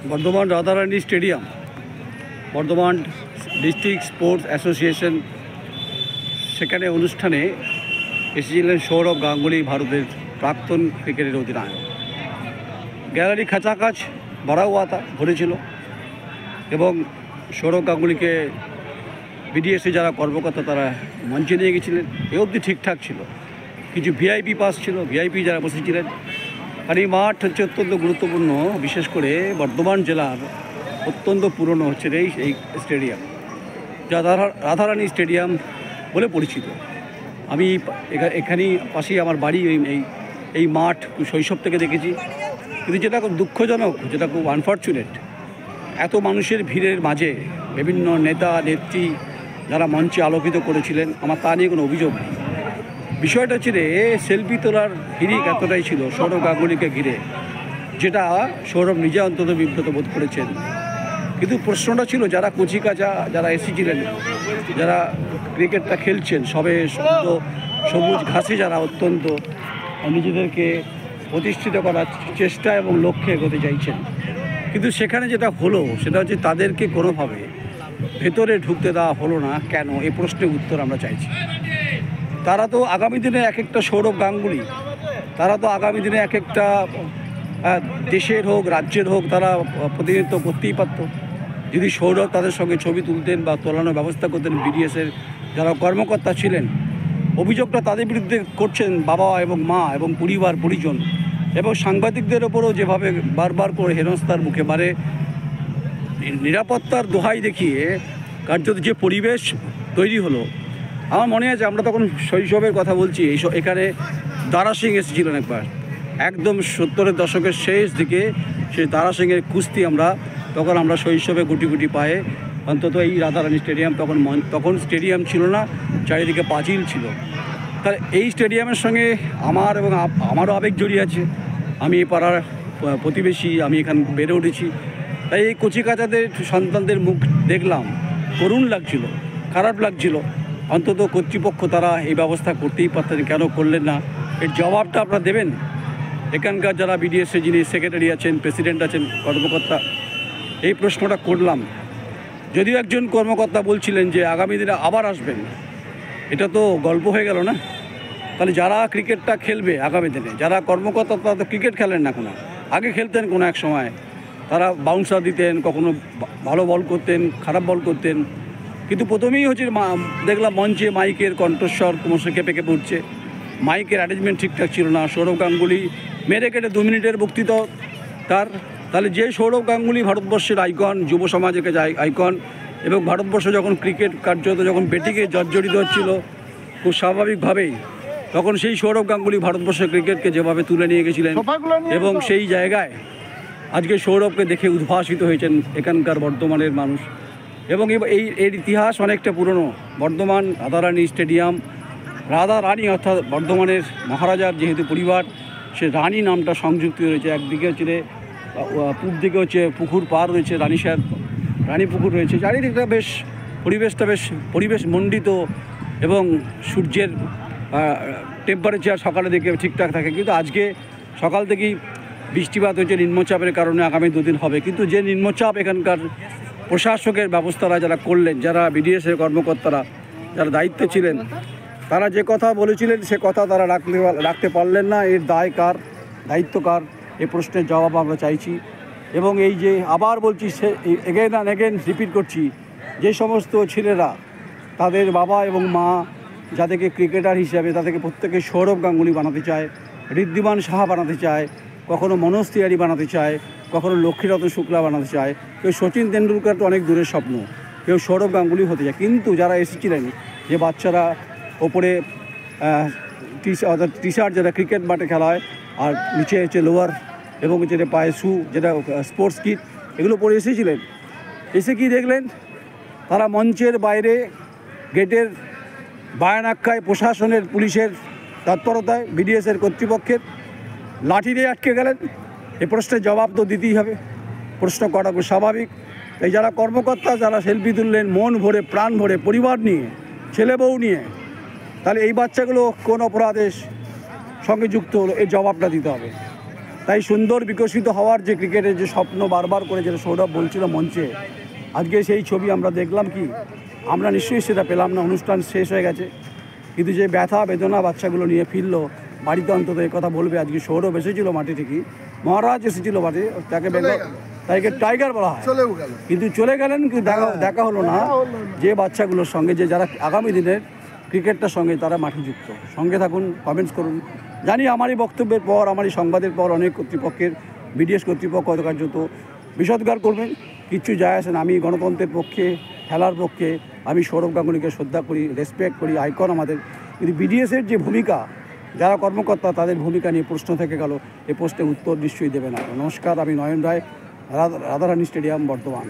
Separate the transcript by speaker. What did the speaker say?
Speaker 1: Bardhaman Radharani stadium, Bardhaman district sports association, সেখানে অনুষ্ঠানে এসেছিলেন সৌরভ গাঙ্গুলি, ভারতের প্রাক্তন ক্রিকেটের অধিনায়ক। গ্যালারি খাঁচাকাচ ভরা ভরেছিল এবং সৌরভ গাঙ্গুলিকে বিডিএসে যারা কর্মকর্তা তারা মঞ্চে নিয়ে গেছিলেন। এ অবধি ঠিকঠাক ছিল, কিছু ভিআইপি পাস ছিল, ভিআইপি যারা বসেছিলেন। আর এই মাঠ হচ্ছে অত্যন্ত গুরুত্বপূর্ণ, বিশেষ করে বর্ধমান জেলার অত্যন্ত পুরনো হচ্ছে এই স্টেডিয়াম, যা রাধারানী স্টেডিয়াম বলে পরিচিত। আমি এখানেই পাশেই আমার বাড়ি। এই মাঠ শৈশব থেকে দেখেছি, কিন্তু যেটা খুব দুঃখজনক, যেটা খুব আনফর্চুনেট, এত মানুষের ভিড়ের মাঝে বিভিন্ন নেতা নেত্রী যারা মঞ্চে আলোকিত করেছিলেন, আমার তা নিয়ে কোনো অভিযোগ নেই। বিষয়টা হচ্ছে সেলফি তোলার হিড়িক এতটাই ছিল সৌরভ গাঙ্গুলিকে ঘিরে, যেটা সৌরভ নিজে অন্তত বিব্রত বোধ করেছেন। কিন্তু প্রশ্নটা ছিল যারা কচিকাঁচা যারা এসেছিলেন, যারা ক্রিকেটটা খেলছেন, সবুজ ঘাসে যারা অত্যন্ত নিজেদেরকে প্রতিষ্ঠিত করার চেষ্টা এবং লক্ষ্যে এগোতে চাইছেন, কিন্তু সেখানে যেটা হলো সেটা হচ্ছে তাদেরকে কোনোভাবে ভেতরে ঢুকতে দেওয়া হলো না। কেন? এই প্রশ্নের উত্তর আমরা চাইছি। তারা তো আগামী দিনে এক একটা সৌরভ গাঙ্গুলি, তারা তো আগামী দিনে এক একটা দেশের হোক রাজ্যের হোক তারা প্রতিনিধিত্ব করতেই পারত। যদি সৌরভ তাদের সঙ্গে ছবি তুলতেন বা তোলানোর ব্যবস্থা করতেন, বিডিএসের যারা কর্মকর্তা ছিলেন। অভিযোগটা তাদের বিরুদ্ধে করছেন বাবা এবং মা এবং পরিজন, এবং সাংবাদিকদের ওপরও যেভাবে বারবার করে হেনস্থার মুখে মারে, নিরাপত্তার দোহাই দেখিয়ে কার্যত যে পরিবেশ তৈরি হলো। আমার মনে আছে আমরা তখন শৈশবের কথা বলছি, এখানে দারা সিং এসেছিলেন একবার, একদম 70-এর দশকের শেষ দিকে। সেই দারা সিংয়ের কুস্তি তখন আমরা শৈশবে গুটি গুটি পায়ে, অন্তত এই রাধারানী স্টেডিয়াম তখন স্টেডিয়াম ছিল না, চারিদিকে পাঁচিল ছিল। তার এই স্টেডিয়ামের সঙ্গে আমারও আবেগ জড়িয়ে আছে। আমি এই পাড়ার প্রতিবেশী, আমি এখানে বেড়ে উঠেছি। তাই এই কচিকাঁচাদের সন্তানদের মুখ দেখলাম, করুণ লাগছিল, খারাপ লাগছিল। অন্তত কর্তৃপক্ষ তারা এই ব্যবস্থা করতেই পারতেন, কেন করলেন না? এর জবাবটা আপনারা দেবেন। এখানকার যারা বিডিএসের যিনি সেক্রেটারি আছেন, প্রেসিডেন্ট আছেন, কর্মকর্তা, এই প্রশ্নটা করলাম। যদিও একজন কর্মকর্তা বলছিলেন যে আগামী দিনে আবার আসবেন, এটা তো গল্প হয়ে গেল না? তাহলে যারা ক্রিকেটটা খেলবে আগামী দিনে, যারা কর্মকর্তা, তারা তো ক্রিকেট খেলেন না কোনো, আগে খেলতেন কোনো এক সময়। তারা বাউন্সার দিতেন, কখনো ভালো বল করতেন, খারাপ বল করতেন। কিন্তু প্রথমেই হচ্ছে দেখলাম মঞ্চে মাইকের কণ্ঠস্বর ক্রমশ কেঁপে কেঁপে উঠছে, মাইকের অ্যারেঞ্জমেন্ট ঠিকঠাক ছিল না। সৌরভ গাঙ্গুলি মেরে কেটে 2 মিনিটের বক্তৃতা তার। তাহলে যে সৌরভ গাঙ্গুলি ভারতবর্ষের আইকন, যুব সমাজের কাছে আইকন, এবং ভারতবর্ষ যখন ক্রিকেট কার্যত যখন ব্যাটিংয়ে জর্জরিত হচ্ছিল খুব স্বাভাবিকভাবেই, তখন সেই সৌরভ গাঙ্গুলি ভারতবর্ষের ক্রিকেটকে যেভাবে তুলে নিয়ে গেছিলেন, এবং সেই জায়গায় আজকে সৌরভকে দেখে উদ্ভাসিত হয়েছেন এখানকার বর্ধমানের মানুষ। এবং এর ইতিহাস অনেকটা পুরনো। বর্ধমান রাধারানী স্টেডিয়াম, রাধারানী অর্থাৎ বর্ধমানের মহারাজার যেহেতু পরিবার, সে রানী নামটা সংযুক্ত রয়েছে। একদিকে হচ্ছে পূব দিকে হচ্ছে পুকুর পার রয়েছে, রানী পুকুর রয়েছে। চারিদিকটা পরিবেশ মণ্ডিত, এবং সূর্যের টেম্পারেচার সকালে দিকে ঠিকঠাক থাকে। কিন্তু আজকে সকাল থেকেই বৃষ্টিপাত হয়েছে নিম্নচাপের কারণে, আগামী 2 দিন হবে। কিন্তু যে নিম্নচাপ এখানকার প্রশাসকের ব্যবস্থারা যারা করলেন, যারা বিডিএসের কর্মকর্তারা যারা দায়িত্বে ছিলেন, তারা যে কথা বলেছিলেন সে কথা তারা রাখতে পারলেন না। এর দায় কার, দায়িত্ব কার? এই প্রশ্নের জবাব আমরা চাইছি। এবং এই যে আবার বলছি, এগেন অ্যান্ড এগেন রিপিট করছি, যে সমস্ত ছেলেরা তাদের বাবা এবং মা যাদেরকে ক্রিকেটার হিসাবে তাদেরকে প্রত্যেকে সৌরভ গাঙ্গুলি বানাতে চায়, ঋদ্ধিমান সাহা বানাতে চায়, কখনো মনোজ তিওয়ারি বানাতে চায়, কখনো লক্ষ্মীরতন শুক্লা বানাতে চায়, কেউ সচিন তেন্ডুলকর তো অনেক দূরের স্বপ্ন, কেউ সৌরভ গাঙ্গুলি হতে চায়। কিন্তু যারা এসেছিলেন, যে বাচ্চারা ওপরে টি শার্ট যেটা ক্রিকেট মাঠে খেলা হয়, আর নিচে হচ্ছে লোয়ার এবং যেটা পায়ে শু, যেটা স্পোর্টস কিট, এগুলো পরে এসেছিলেন। এসে কি দেখলেন? তারা মঞ্চের বাইরে গেটের বায়ানাক্কায় প্রশাসনের, পুলিশের তৎপরতায়, বিডিএসের কর্তৃপক্ষের লাঠি দিয়ে আটকে গেলেন। এ প্রশ্নের জবাব তো দিতেই হবে, প্রশ্ন করা খুব স্বাভাবিক। তাই যারা কর্মকর্তা, যারা সেলফি তুললেন মন ভরে, প্রাণ ভরে, পরিবার নিয়ে, ছেলে বউ নিয়ে, তাহলে এই বাচ্চাগুলো কোন অপরাধের সঙ্গে যুক্ত হলো, এই জবাবটা দিতে হবে। তাই সুন্দর বিকশিত হওয়ার যে ক্রিকেটের যে স্বপ্ন বারবার করে যেটা সৌরভ বলছিল মঞ্চে, আজকে সেই ছবি আমরা দেখলাম কি, আমরা নিশ্চয়ই সেটা পেলাম না, অনুষ্ঠান শেষ হয়ে গেছে, কিন্তু যে ব্যথা বেদনা বাচ্চাগুলো নিয়ে ফিরলো বাড়িতে, অন্তত এই কথা বলবে আজকে সৌরভ এসেছিল মাঠে ঠিকই, মহারাজ এসেছিল মাঠে, তাকে তাকে টাইগার বলা হয়, কিন্তু চলে গেলেন, কিন্তু দেখা হলো না যে বাচ্চাগুলোর সঙ্গে, যে যারা আগামী দিনের ক্রিকেটটার সঙ্গে তারা মাঠে যুক্ত। সঙ্গে থাকুন, কমেন্টস করুন। জানি আমারই বক্তব্যের পর, আমারই সংবাদের পর অনেক কর্তৃপক্ষের, বিডিএস কর্তৃপক্ষ হয়তো কার্যত বিষোদ্গার করবেন, কিচ্ছু যায় আসে না। আমি গণতন্ত্রের পক্ষে, খেলার পক্ষে, আমি সৌরভ গাঙ্গুলিকে শ্রদ্ধা করি, রেসপেক্ট করি, আইকন আমাদের, কিন্তু বিডিএসের যে ভূমিকা, যারা কর্মকর্তা তাদের ভূমিকা নিয়ে প্রশ্ন থেকে গেল, এই প্রশ্নের উত্তর নিশ্চয়ই দেবে না। নমস্কার, আমি নয়ন রায়, রাধারানী স্টেডিয়াম, বর্ধমান।